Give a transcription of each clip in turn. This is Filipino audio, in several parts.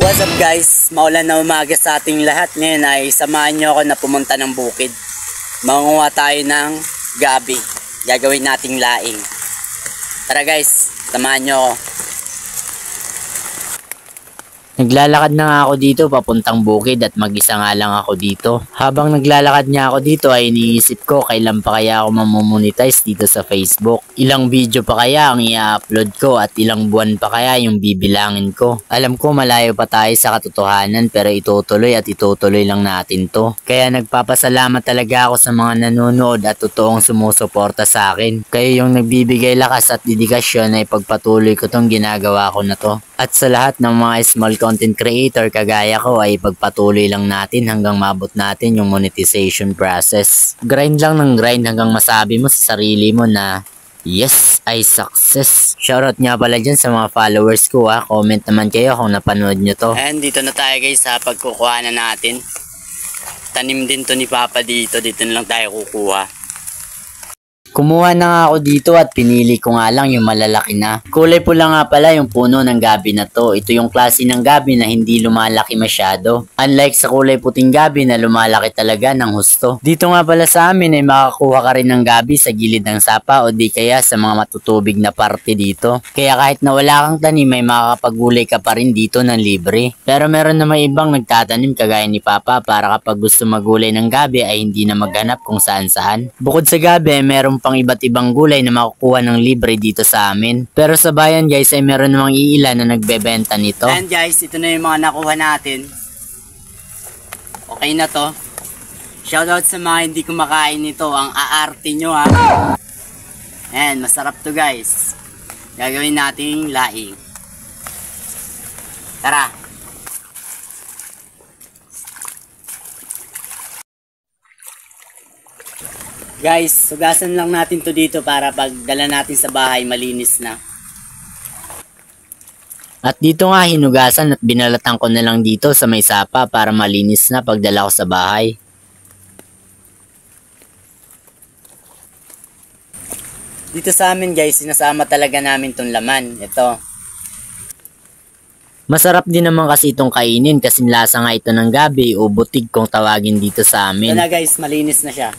What's up guys? Maulan na umaga sa ating lahat. Ngayon ay samahan nyo ako na pumunta ng bukid. Mangunguha tayo ng gabi. Gagawin nating laing. Tara guys, samahan nyo ako. Naglalakad na nga ako dito papuntang bukid at mag-isa nga lang ako dito. Habang naglalakad nga ako dito ay iniisip ko kailan pa kaya ako mamonetize dito sa Facebook. Ilang video pa kaya ang i-upload ko at ilang buwan pa kaya yung bibilangin ko. Alam ko malayo pa tayo sa katotohanan pero itutuloy at itutuloy lang natin to. Kaya nagpapasalamat talaga ako sa mga nanonood at totoong sumusuporta sa akin. Kayo yung nagbibigay lakas at dedikasyon ay pagpatuloy ko tong ginagawa ko na to. At sa lahat ng mga small content creator kagaya ko ay pagpatuloy lang natin hanggang mabot natin yung monetization process. Grind lang ng grind hanggang masabi mo sa sarili mo na yes, I success. Shoutout nga pala dyan sa mga followers ko ha. Comment naman kayo kung napanood nyo to. And dito na tayo guys sa pagkukuha na natin. Tanim din to ni Papa dito. Dito na lang tayo kukuha. Kumuha na nga ako dito at pinili ko nga lang yung malalaki na. Kulay pula nga pala yung puno ng gabi na to. Ito yung klase ng gabi na hindi lumalaki masyado. Unlike sa kulay puting gabi na lumalaki talaga ng husto. Dito nga pala sa amin ay makakuha ka rin ng gabi sa gilid ng sapa o di kaya sa mga matutubig na parte dito. Kaya kahit na wala kang tanim ay makakapagulay ka pa rin dito ng libre. Pero meron na may ibang nagtatanim kagaya ni Papa para kapag gusto magulay ng gabi ay hindi na maghanap kung saan saan. Bukod sa gabi ay meron pang iba't ibang gulay na makukuha ng libre dito sa amin. Pero sa bayan guys ay meron namang iilan na nagbebenta nito. And guys, ito na yung mga nakuha natin. Okay na to. Shoutout sa mga hindi kumakain nito. Ang aarte nyo ha. And masarap to guys. Gagawin nating laing. Tara. Guys, sugasan lang natin to dito para pag dala natin sa bahay malinis na. At dito nga hinugasan at binalatan ko na lang dito sa may sapa para malinis na pagdala ko sa bahay. Dito sa amin guys, sinasama talaga namin tong laman. Ito. Masarap din naman kasi itong kainin kasi lasa nga ito ng gabi o butig kung tawagin dito sa amin. Ito na guys, malinis na siya.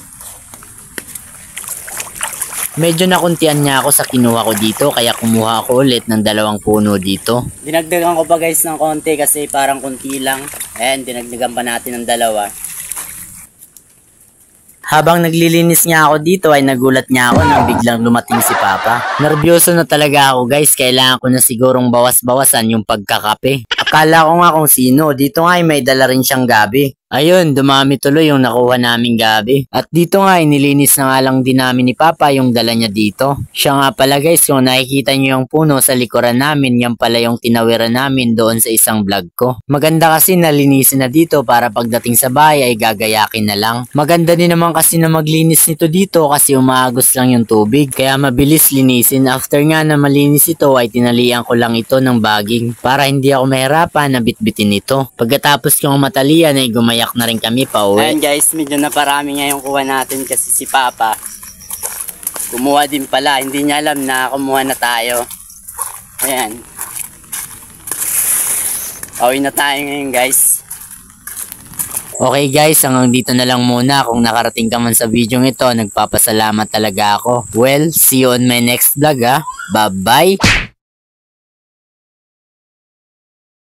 Medyo nakuntian niya ako sa kinuha ko dito kaya kumuha ako ulit ng 2 puno dito. Dinagdagan ko pa guys ng konti kasi parang kunti lang. Ayan, dinagdagan pa natin ng 2. Habang naglilinis niya ako dito ay nagulat niya ako nang biglang dumating si Papa. Nervyoso na talaga ako guys, kailangan ko na sigurong bawas-bawasan yung pagkakape. Akala ko nga kung sino, dito nga ay may dala rin siyang gabi. Ayun, dumami tuloy yung nakuha naming gabi. At dito nga, nilinis na nga lang din namin ni Papa yung dala niya dito. Siya nga pala guys, yung nakikita niyo yung puno sa likuran namin, yan pala yung tinawiran namin doon sa isang vlog ko. Maganda kasi nalinisin na dito para pagdating sa bahay ay gagayakin na lang. Maganda din naman kasi na maglinis nito dito kasi umaagos lang yung tubig. Kaya mabilis linisin. After nga na malinis ito ay tinalian ko lang ito ng bagging para hindi ako mahirapan na bitbitin ito. Pagkatapos kong matalian ay gumaya na rin kami pa uwi. Ayan guys, medyo na parami nga yung kuha natin kasi si Papa kumuha din pala. Hindi niya alam na kumuha na tayo. Ayan. Pauwi na tayo ngayon guys. Okay guys, hanggang dito na lang muna. Kung nakarating ka man sa video ito, nagpapasalamat talaga ako. Well, see you on my next vlog ha. Bye bye!